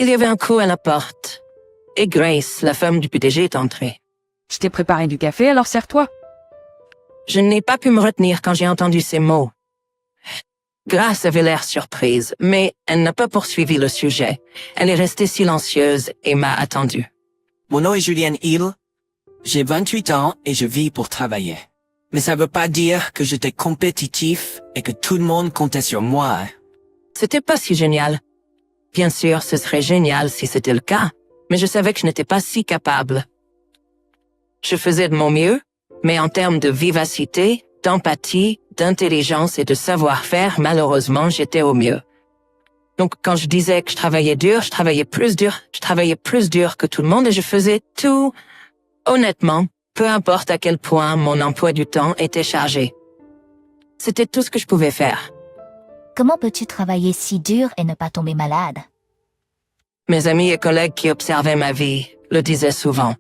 Il y avait un coup à la porte. Et Grace, la femme du PDG, est entrée. Je t'ai préparé du café, alors sers-toi. Je n'ai pas pu me retenir quand j'ai entendu ces mots. Grace avait l'air surprise, mais elle n'a pas poursuivi le sujet. Elle est restée silencieuse et m'a attendu. Mon nom est Julian Hill. J'ai 28 ans et je vis pour travailler. Mais ça veut pas dire que j'étais compétitif et que tout le monde comptait sur moi. C'était pas si génial. Bien sûr, ce serait génial si c'était le cas, mais je savais que je n'étais pas si capable. Je faisais de mon mieux, mais en termes de vivacité, d'empathie, d'intelligence et de savoir-faire, malheureusement, j'étais au mieux. Donc, quand je disais que je travaillais dur, je travaillais plus dur que tout le monde et je faisais tout, honnêtement, peu importe à quel point mon emploi du temps était chargé. C'était tout ce que je pouvais faire. Comment peux-tu travailler si dur et ne pas tomber malade? Mes amis et collègues qui observaient ma vie le disaient souvent.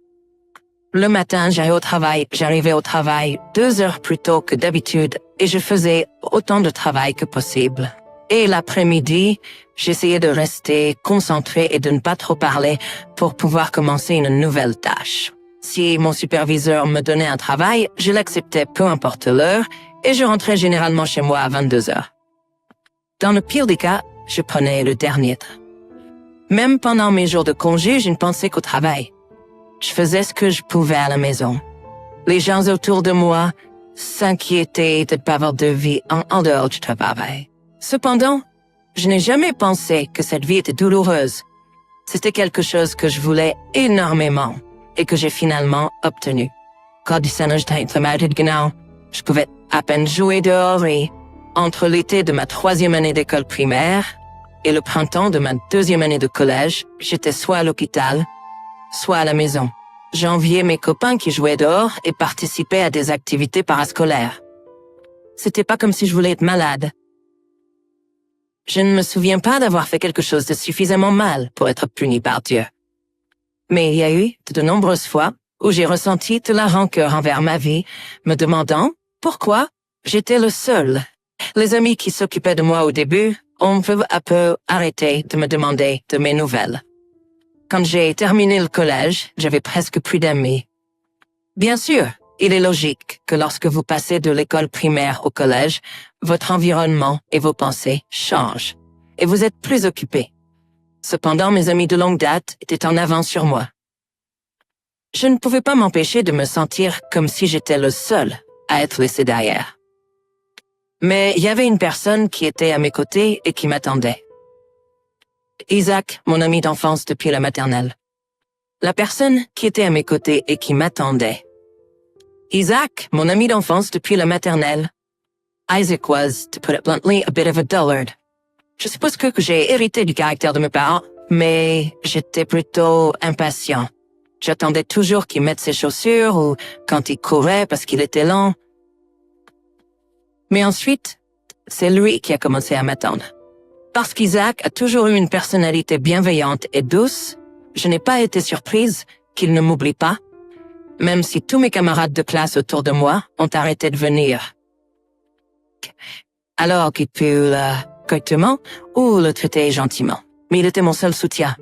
Le matin, j'arrivais au travail 2 heures plus tôt que d'habitude et je faisais autant de travail que possible. Et l'après-midi, j'essayais de rester concentré et de ne pas trop parler pour pouvoir commencer une nouvelle tâche. Si mon superviseur me donnait un travail, je l'acceptais peu importe l'heure et je rentrais généralement chez moi à 22 heures. Dans le pire des cas, je prenais le dernier train. Même pendant mes jours de congé, je ne pensais qu'au travail. Je faisais ce que je pouvais à la maison. Les gens autour de moi s'inquiétaient de ne pas avoir de vie en dehors du travail. Cependant, je n'ai jamais pensé que cette vie était douloureuse. C'était quelque chose que je voulais énormément et que j'ai finalement obtenu. Quand je pouvais à peine jouer dehors et entre l'été de ma 3e année d'école primaire et le printemps de ma 2e année de collège, j'étais soit à l'hôpital, soit à la maison. J'enviais mes copains qui jouaient dehors et participaient à des activités parascolaires. C'était pas comme si je voulais être malade. Je ne me souviens pas d'avoir fait quelque chose de suffisamment mal pour être puni par Dieu. Mais il y a eu de nombreuses fois où j'ai ressenti de la rancœur envers ma vie, me demandant pourquoi j'étais le seul. Les amis qui s'occupaient de moi au début ont peu à peu arrêté de me demander de mes nouvelles. Quand j'ai terminé le collège, j'avais presque plus d'amis. Bien sûr, il est logique que lorsque vous passez de l'école primaire au collège, votre environnement et vos pensées changent, et vous êtes plus occupé. Cependant, mes amis de longue date étaient en avance sur moi. Je ne pouvais pas m'empêcher de me sentir comme si j'étais le seul à être laissé derrière. Mais il y avait une personne qui était à mes côtés et qui m'attendait. Isaac, mon ami d'enfance depuis la maternelle. La personne qui était à mes côtés et qui m'attendait. Isaac, mon ami d'enfance depuis la maternelle. Isaac was, to put it bluntly, a bit of a dullard. Je suppose que j'ai hérité du caractère de mes parents, mais j'étais plutôt impatient. J'attendais toujours qu'il mette ses chaussures ou quand il courait parce qu'il était lent. Mais ensuite, c'est lui qui a commencé à m'attendre. Parce qu'Isaac a toujours eu une personnalité bienveillante et douce, je n'ai pas été surprise qu'il ne m'oublie pas, même si tous mes camarades de classe autour de moi ont arrêté de venir. Alors qu'il put le correctement ou le traiter gentiment. Mais il était mon seul soutien.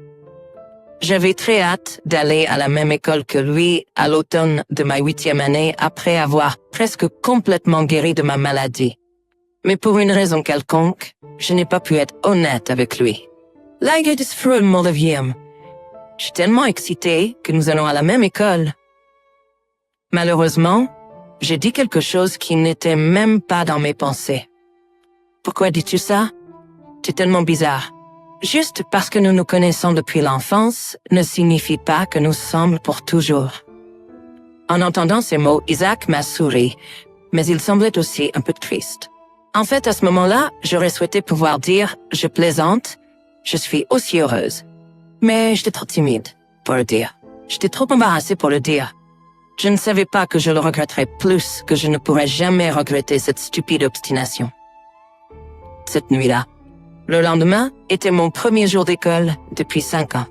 J'avais très hâte d'aller à la même école que lui à l'automne de ma 8e année après avoir presque complètement guéri de ma maladie. Mais pour une raison quelconque, je n'ai pas pu être honnête avec lui. Je suis tellement excitée que nous allons à la même école. Malheureusement, j'ai dit quelque chose qui n'était même pas dans mes pensées. Pourquoi dis-tu ça? C'est tellement bizarre. Juste parce que nous nous connaissons depuis l'enfance ne signifie pas que nous sommes pour toujours. En entendant ces mots, Isaac m'a souri, mais il semblait aussi un peu triste. En fait, à ce moment-là, j'aurais souhaité pouvoir dire « je plaisante, je suis aussi heureuse ». Mais j'étais trop timide pour le dire. J'étais trop embarrassée pour le dire. Je ne savais pas que je le regretterais plus que je ne pourrais jamais regretter cette stupide obstination. Cette nuit-là, le lendemain était mon premier jour d'école depuis 5 ans.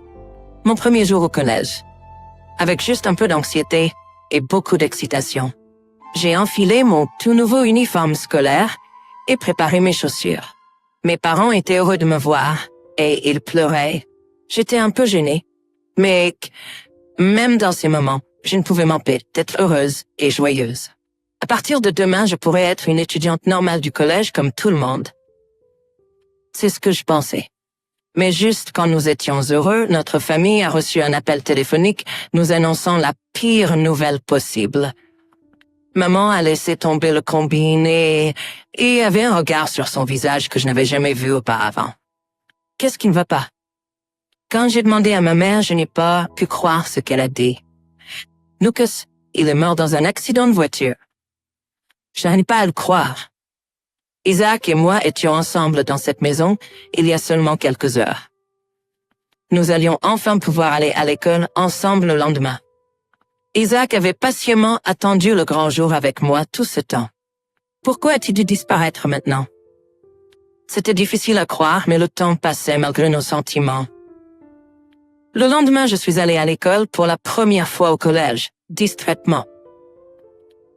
Mon premier jour au collège. Avec juste un peu d'anxiété et beaucoup d'excitation. J'ai enfilé mon tout nouveau uniforme scolaire et préparé mes chaussures. Mes parents étaient heureux de me voir et ils pleuraient J'étais un peu gênée, mais même dans ces moments, je ne pouvais m'empêcher d'être heureuse et joyeuse. À partir de demain, je pourrais être une étudiante normale du collège comme tout le monde. C'est ce que je pensais. Mais juste quand nous étions heureux, notre famille a reçu un appel téléphonique nous annonçant la pire nouvelle possible. Maman a laissé tomber le combiné et avait un regard sur son visage que je n'avais jamais vu auparavant. Qu'est-ce qui ne va pas? Quand j'ai demandé à ma mère, je n'ai pas pu croire ce qu'elle a dit. Lucas, il est mort dans un accident de voiture. Je n'arrive pas à le croire. Isaac et moi étions ensemble dans cette maison il y a seulement quelques heures. Nous allions enfin pouvoir aller à l'école ensemble le lendemain. Isaac avait patiemment attendu le grand jour avec moi tout ce temps. Pourquoi a-t-il dû disparaître maintenant? C'était difficile à croire, mais le temps passait malgré nos sentiments. Le lendemain, je suis allée à l'école pour la première fois au collège, distraitement.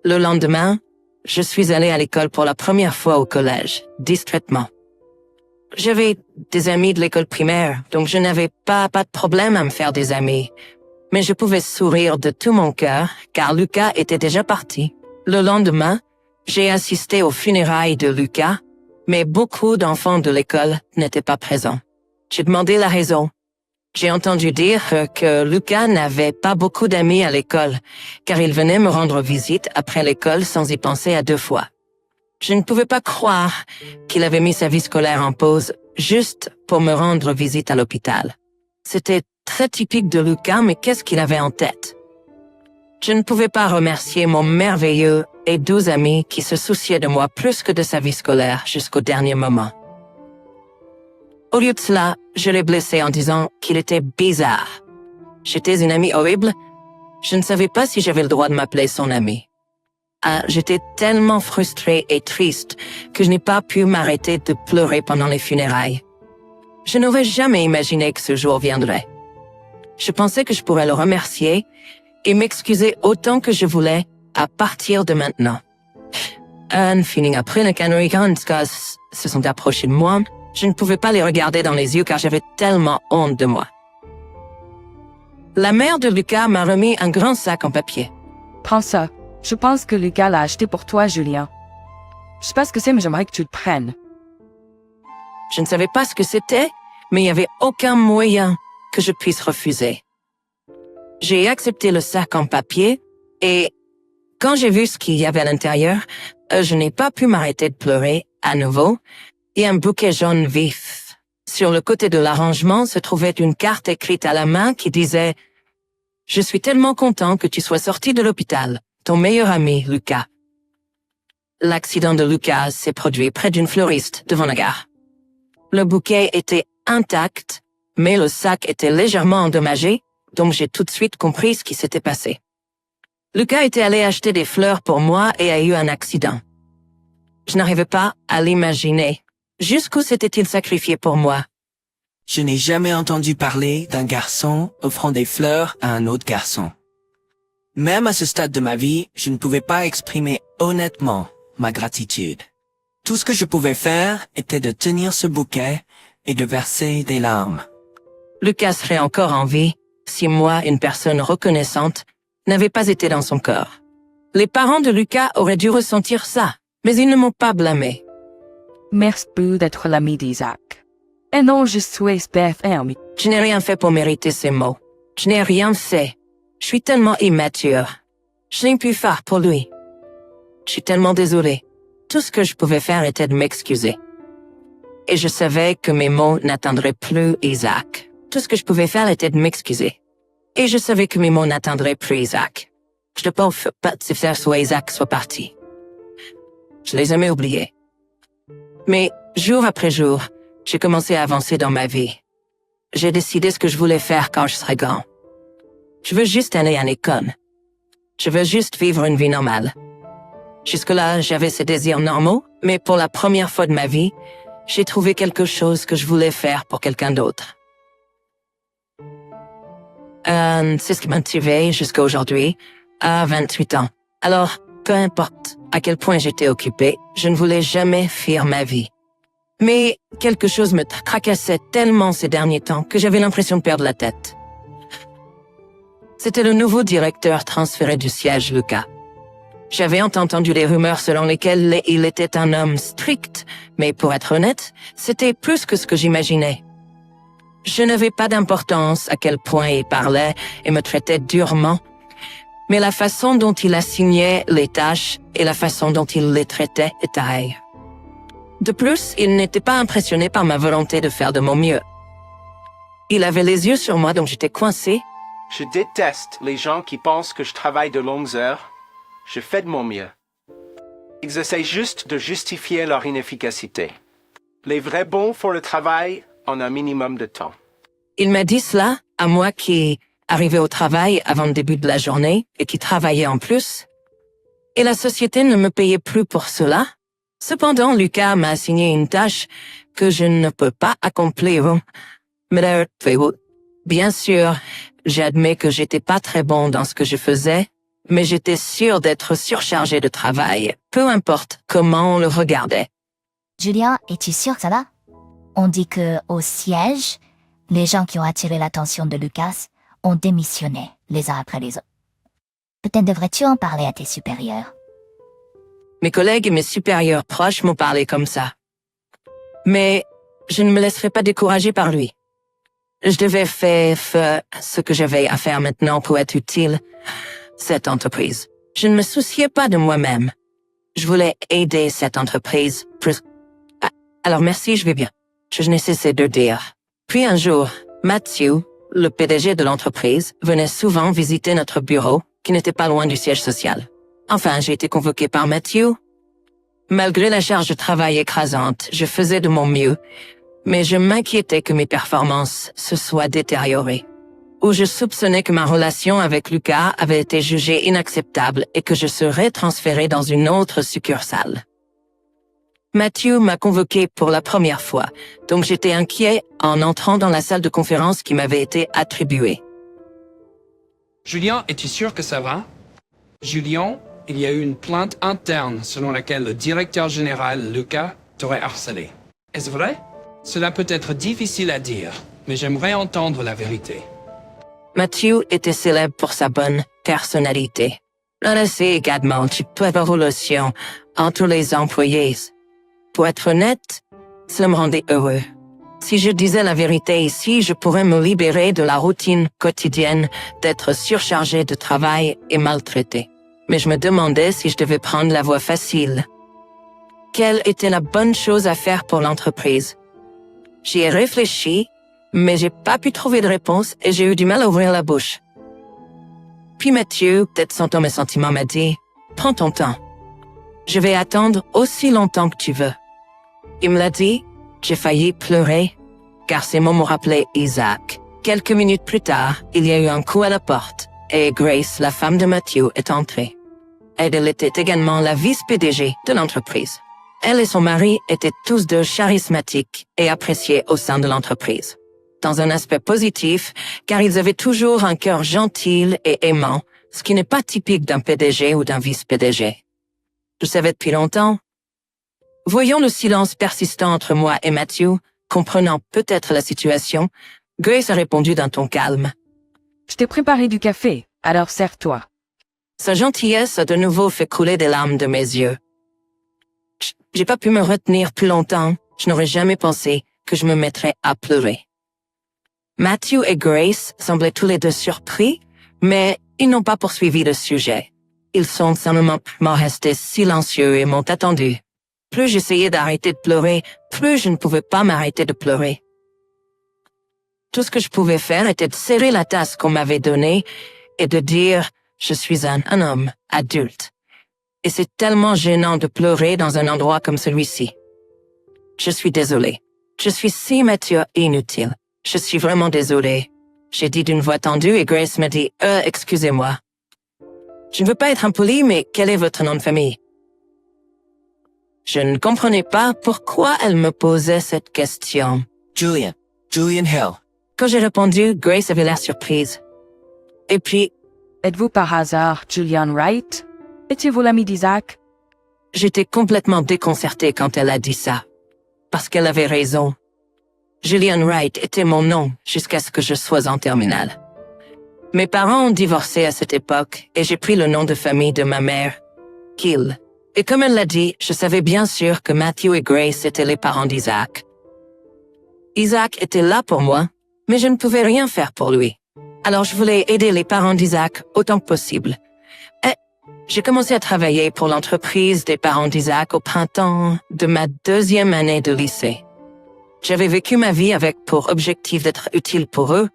Le lendemain, je suis allée à l'école pour la première fois au collège, distraitement. J'avais des amis de l'école primaire, donc je n'avais pas de problème à me faire des amis. Mais je pouvais sourire de tout mon cœur, car Lucas était déjà parti. Le lendemain, j'ai assisté aux funérailles de Lucas, mais beaucoup d'enfants de l'école n'étaient pas présents. J'ai demandé la raison. J'ai entendu dire que Lucas n'avait pas beaucoup d'amis à l'école, car il venait me rendre visite après l'école sans y penser à deux fois. Je ne pouvais pas croire qu'il avait mis sa vie scolaire en pause juste pour me rendre visite à l'hôpital. C'était très typique de Lucas, mais qu'est-ce qu'il avait en tête? Je ne pouvais pas remercier mon merveilleux et doux ami qui se souciait de moi plus que de sa vie scolaire jusqu'au dernier moment. Au lieu de cela, je l'ai blessé en disant qu'il était bizarre. J'étais une amie horrible. Je ne savais pas si j'avais le droit de m'appeler son amie. J'étais tellement frustrée et triste que je n'ai pas pu m'arrêter de pleurer pendant les funérailles. Je n'aurais jamais imaginé que ce jour viendrait. Je pensais que je pourrais le remercier et m'excuser autant que je voulais à partir de maintenant. Un feeling après les Canarians se sont approchés de moi. Je ne pouvais pas les regarder dans les yeux car j'avais tellement honte de moi. La mère de Lucas m'a remis un grand sac en papier. Prends ça. Je pense que Lucas l'a acheté pour toi, Julien. Je sais pas ce que c'est, mais j'aimerais que tu le prennes. Je ne savais pas ce que c'était, mais il n'y avait aucun moyen que je puisse refuser. J'ai accepté le sac en papier et quand j'ai vu ce qu'il y avait à l'intérieur, je n'ai pas pu m'arrêter de pleurer à nouveau et un bouquet jaune vif. Sur le côté de l'arrangement se trouvait une carte écrite à la main qui disait « Je suis tellement content que tu sois sorti de l'hôpital. Ton meilleur ami, Lucas. » L'accident de Lucas s'est produit près d'une fleuriste devant la gare. Le bouquet était intact, mais le sac était légèrement endommagé, donc j'ai tout de suite compris ce qui s'était passé. Lucas était allé acheter des fleurs pour moi et a eu un accident. Je n'arrivais pas à l'imaginer. Jusqu'où s'était-il sacrifié pour moi? Je n'ai jamais entendu parler d'un garçon offrant des fleurs à un autre garçon. Même à ce stade de ma vie, je ne pouvais pas exprimer honnêtement ma gratitude. Tout ce que je pouvais faire était de tenir ce bouquet et de verser des larmes. Lucas serait encore en vie si moi, une personne reconnaissante, n'avais pas été dans son corps. Les parents de Lucas auraient dû ressentir ça, mais ils ne m'ont pas blâmé. Merci d'être l'ami d'Isaac. Et non, je suis BFM. Je n'ai rien fait pour mériter ces mots. Je n'ai rien fait. Je suis tellement immature. Je n'ai pu faire pour lui. Je suis tellement désolée. Tout ce que je pouvais faire était de m'excuser. Et je savais que mes mots n'atteindraient plus Isaac. Tout ce que je pouvais faire était de m'excuser. Et je savais que mes mots n'atteindraient plus Isaac. Je ne peux pas faire soit Isaac soit parti. Je l'ai jamais oublié. Mais jour après jour, j'ai commencé à avancer dans ma vie. J'ai décidé ce que je voulais faire quand je serais grand. Je veux juste aller à l'école. Je veux juste vivre une vie normale. Jusque-là, j'avais ces désirs normaux, mais pour la première fois de ma vie, j'ai trouvé quelque chose que je voulais faire pour quelqu'un d'autre. C'est ce qui m'a motivé jusqu'à aujourd'hui, à 28 ans. Alors, peu importe à quel point j'étais occupée, je ne voulais jamais fuir ma vie. Mais quelque chose me tracassait tellement ces derniers temps que j'avais l'impression de perdre la tête. C'était le nouveau directeur transféré du siège, Lucas. J'avais entendu les rumeurs selon lesquelles il était un homme strict, mais pour être honnête, c'était plus que ce que j'imaginais. Je n'avais pas d'importance à quel point il parlait et me traitait durement, mais la façon dont il assignait les tâches et la façon dont il les traitait étaient. De plus, il n'était pas impressionné par ma volonté de faire de mon mieux. Il avait les yeux sur moi, donc j'étais coincée. Je déteste les gens qui pensent que je travaille de longues heures. Je fais de mon mieux. Ils essaient juste de justifier leur inefficacité. Les vrais bons font le travail en un minimum de temps. Il m'a dit cela, à moi qui arrivais au travail avant le début de la journée et qui travaillait en plus. Et la société ne me payait plus pour cela. Cependant, Lucas m'a assigné une tâche que je ne peux pas accomplir. Mais bien sûr, j'admets que j'étais pas très bon dans ce que je faisais, mais j'étais sûr d'être surchargé de travail, peu importe comment on le regardait. Julien, es-tu sûr que ça va? On dit que, au siège, les gens qui ont attiré l'attention de Lucas ont démissionné les uns après les autres. Peut-être devrais-tu en parler à tes supérieurs. Mes collègues et mes supérieurs proches m'ont parlé comme ça. Mais je ne me laisserai pas décourager par lui. Je devais faire ce que j'avais à faire maintenant pour être utile à cette entreprise. Je ne me souciais pas de moi-même. Je voulais aider cette entreprise. Alors merci, je vais bien. Je n'ai cessé de dire. Puis un jour, Matthew, le PDG de l'entreprise, venait souvent visiter notre bureau, qui n'était pas loin du siège social. Enfin, j'ai été convoqué par Matthew. Malgré la charge de travail écrasante, je faisais de mon mieux, mais je m'inquiétais que mes performances se soient détériorées. Ou je soupçonnais que ma relation avec Lucas avait été jugée inacceptable et que je serais transféré dans une autre succursale. Matthew m'a convoqué pour la première fois, donc j'étais inquiet en entrant dans la salle de conférence qui m'avait été attribuée. Julien, es-tu sûr que ça va? Julien, il y a eu une plainte interne selon laquelle le directeur général, Lucas, t'aurait harcelé. Est-ce vrai? Cela peut être difficile à dire, mais j'aimerais entendre la vérité. Matthew était célèbre pour sa bonne personnalité. On a également une petite relation entre les employés. Pour être honnête, cela me rendait heureux. Si je disais la vérité ici, je pourrais me libérer de la routine quotidienne d'être surchargé de travail et maltraité. Mais je me demandais si je devais prendre la voie facile. Quelle était la bonne chose à faire pour l'entreprise? J'y ai réfléchi, mais j'ai pas pu trouver de réponse et j'ai eu du mal à ouvrir la bouche. Puis Matthew, peut-être sentant mes sentiments, m'a dit « Prends ton temps. Je vais attendre aussi longtemps que tu veux. » Il me l'a dit, j'ai failli pleurer, car ces mots m'ont rappelé Isaac. Quelques minutes plus tard, il y a eu un coup à la porte, et Grace, la femme de Matthew, est entrée. Elle était également la vice-PDG de l'entreprise. Elle et son mari étaient tous deux charismatiques et appréciés au sein de l'entreprise. Dans un aspect positif, car ils avaient toujours un cœur gentil et aimant, ce qui n'est pas typique d'un PDG ou d'un vice-PDG. Je savais depuis longtemps. Voyant le silence persistant entre moi et Matthew, comprenant peut-être la situation, Grace a répondu d'un ton calme. Je t'ai préparé du café, alors sers-toi. Sa gentillesse a de nouveau fait couler des larmes de mes yeux. J'ai pas pu me retenir plus longtemps, je n'aurais jamais pensé que je me mettrais à pleurer. Matthew et Grace semblaient tous les deux surpris, mais ils n'ont pas poursuivi le sujet. Ils sont simplement restés silencieux et m'ont attendu. Plus j'essayais d'arrêter de pleurer, plus je ne pouvais pas m'arrêter de pleurer. Tout ce que je pouvais faire était de serrer la tasse qu'on m'avait donnée et de dire « Je suis un homme adulte ». Et c'est tellement gênant de pleurer dans un endroit comme celui-ci. Je suis désolée. Je suis si immature et inutile. Je suis vraiment désolée. J'ai dit d'une voix tendue et Grace m'a dit « excusez-moi ». Je ne veux pas être impoli, mais quel est votre nom de famille? Je ne comprenais pas pourquoi elle me posait cette question. Julian Hill. Quand j'ai répondu, Grace avait l'air surprise. Et puis, Êtes-vous par hasard Julian Wright? Étiez-vous l'ami d'Isaac? j'étais complètement déconcertée quand elle a dit ça. parce qu'elle avait raison. Julian Wright était mon nom jusqu'à ce que je sois en terminale. Mes parents ont divorcé à cette époque et j'ai pris le nom de famille de ma mère, Gill. Et comme elle l'a dit, je savais bien sûr que Matthew et Grace étaient les parents d'Isaac. Isaac était là pour moi, mais je ne pouvais rien faire pour lui. Alors je voulais aider les parents d'Isaac autant que possible. Et j'ai commencé à travailler pour l'entreprise des parents d'Isaac au printemps de ma 2e année de lycée. J'avais vécu ma vie avec pour objectif d'être utile pour eux,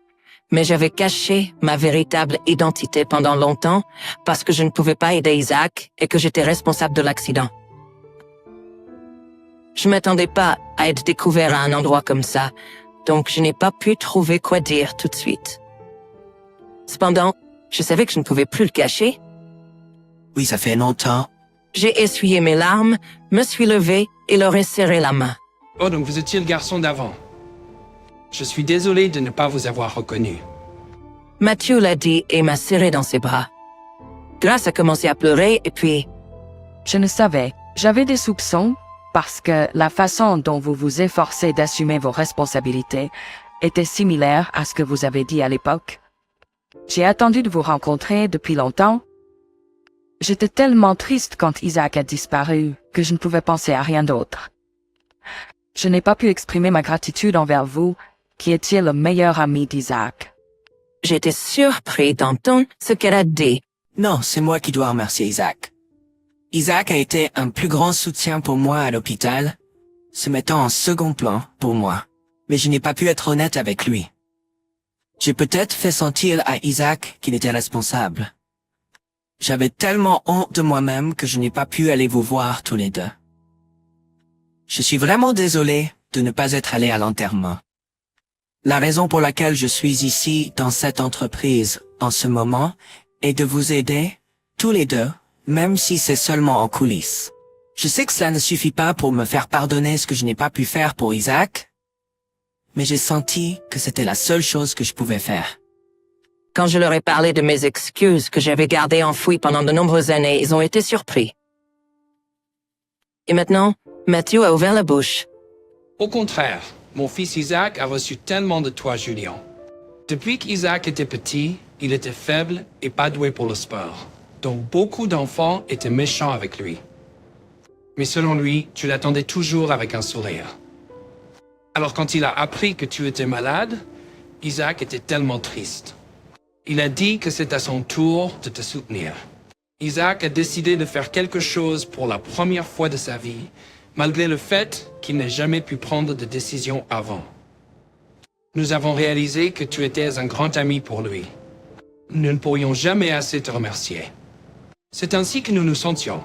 mais j'avais caché ma véritable identité pendant longtemps parce que je ne pouvais pas aider Isaac et que j'étais responsable de l'accident. Je m'attendais pas à être découvert à un endroit comme ça, donc je n'ai pas pu trouver quoi dire tout de suite. Cependant, je savais que je ne pouvais plus le cacher. Oui, ça fait longtemps. J'ai essuyé mes larmes, me suis levée et leur ai serré la main. Oh, donc vous étiez le garçon d'avant. Je suis désolé de ne pas vous avoir reconnu. Matthew l'a dit et m'a serré dans ses bras. Grace a commencé à pleurer et puis... Je ne savais. J'avais des soupçons parce que la façon dont vous vous efforcez d'assumer vos responsabilités était similaire à ce que vous avez dit à l'époque. J'ai attendu de vous rencontrer depuis longtemps. J'étais tellement triste quand Isaac a disparu que je ne pouvais penser à rien d'autre. Je n'ai pas pu exprimer ma gratitude envers vous, qui étiez le meilleur ami d'Isaac. J'étais surpris d'entendre ce qu'elle a dit. Non, c'est moi qui dois remercier Isaac. Isaac a été un plus grand soutien pour moi à l'hôpital, se mettant en second plan pour moi. Mais je n'ai pas pu être honnête avec lui. J'ai peut-être fait sentir à Isaac qu'il était responsable. J'avais tellement honte de moi-même que je n'ai pas pu aller vous voir tous les deux. Je suis vraiment désolé de ne pas être allé à l'enterrement. La raison pour laquelle je suis ici dans cette entreprise en ce moment est de vous aider, tous les deux, même si c'est seulement en coulisses. Je sais que cela ne suffit pas pour me faire pardonner ce que je n'ai pas pu faire pour Isaac, mais j'ai senti que c'était la seule chose que je pouvais faire. Quand je leur ai parlé de mes excuses que j'avais gardées enfouies pendant de nombreuses années, ils ont été surpris. Et maintenant, Matthew a ouvert la bouche. Au contraire, mon fils Isaac a reçu tellement de toi, Julian. Depuis qu'Isaac était petit, il était faible et pas doué pour le sport. Donc beaucoup d'enfants étaient méchants avec lui. Mais selon lui, tu l'attendais toujours avec un sourire. Alors quand il a appris que tu étais malade, Isaac était tellement triste. Il a dit que c'est à son tour de te soutenir. Isaac a décidé de faire quelque chose pour la première fois de sa vie, malgré le fait qu'il n'ait jamais pu prendre de décision avant. Nous avons réalisé que tu étais un grand ami pour lui. Nous ne pourrions jamais assez te remercier. C'est ainsi que nous nous sentions.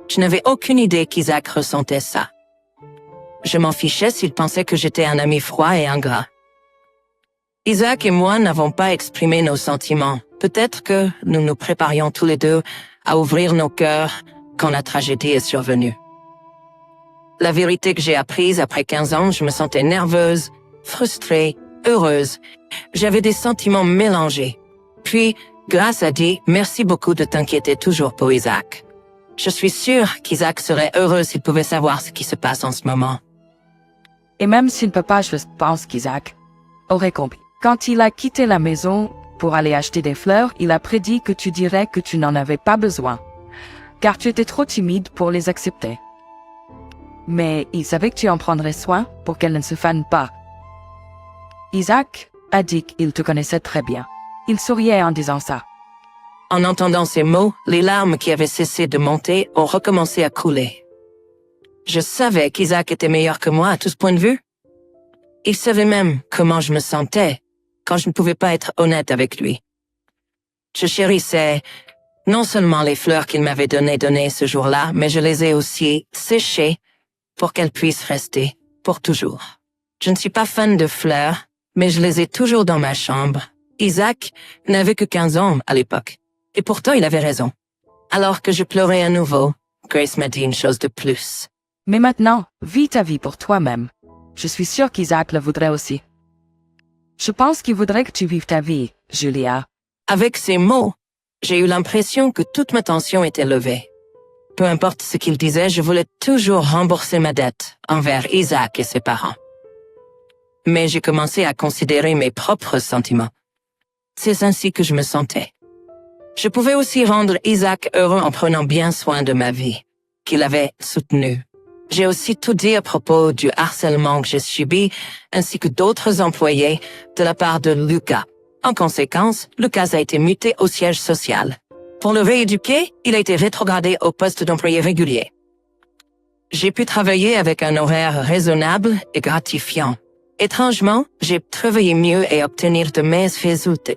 Je n'avais aucune idée qu'Isaac ressentait ça. Je m'en fichais s'il pensait que j'étais un ami froid et ingrat. Isaac et moi n'avons pas exprimé nos sentiments. Peut-être que nous nous préparions tous les deux à ouvrir nos cœurs quand la tragédie est survenue. La vérité que j'ai apprise après 15 ans, je me sentais nerveuse, frustrée, heureuse. J'avais des sentiments mélangés. Puis, Grace a dit « Merci beaucoup de t'inquiéter toujours pour Isaac ». Je suis sûre qu'Isaac serait heureux s'il pouvait savoir ce qui se passe en ce moment. Et même s'il ne peut pas, je pense qu'Isaac aurait compris. Quand il a quitté la maison pour aller acheter des fleurs, il a prédit que tu dirais que tu n'en avais pas besoin, car tu étais trop timide pour les accepter. Mais il savait que tu en prendrais soin pour qu'elle ne se fane pas. Isaac a dit qu'il te connaissait très bien. Il souriait en disant ça. En entendant ces mots, les larmes qui avaient cessé de monter ont recommencé à couler. Je savais qu'Isaac était meilleur que moi à tout ce point de vue. Il savait même comment je me sentais quand je ne pouvais pas être honnête avec lui. Je chérissais non seulement les fleurs qu'il m'avait données ce jour-là, mais je les ai aussi séchées pour qu'elles puissent rester pour toujours. Je ne suis pas fan de fleurs, mais je les ai toujours dans ma chambre. Isaac n'avait que 15 ans à l'époque, et pourtant il avait raison. Alors que je pleurais à nouveau, Grace m'a dit une chose de plus. Mais maintenant, vis ta vie pour toi-même. Je suis sûre qu'Isaac le voudrait aussi. Je pense qu'il voudrait que tu vives ta vie, Julia. Avec ces mots, j'ai eu l'impression que toute ma tension était levée. Peu importe ce qu'il disait, je voulais toujours rembourser ma dette envers Isaac et ses parents. Mais j'ai commencé à considérer mes propres sentiments. C'est ainsi que je me sentais. Je pouvais aussi rendre Isaac heureux en prenant bien soin de ma vie, qu'il avait soutenue. J'ai aussi tout dit à propos du harcèlement que j'ai subi, ainsi que d'autres employés, de la part de Lucas. En conséquence, Lucas a été muté au siège social. Pour le rééduquer, il a été rétrogradé au poste d'employé régulier. J'ai pu travailler avec un horaire raisonnable et gratifiant. Étrangement, j'ai travaillé mieux et obtenir de meilleurs résultats.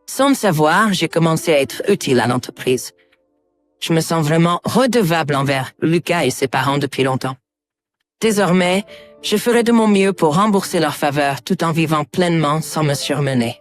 Sans le savoir, j'ai commencé à être utile à l'entreprise. Je me sens vraiment redevable envers Lucas et ses parents depuis longtemps. Désormais, je ferai de mon mieux pour rembourser leurs faveurs tout en vivant pleinement sans me surmener.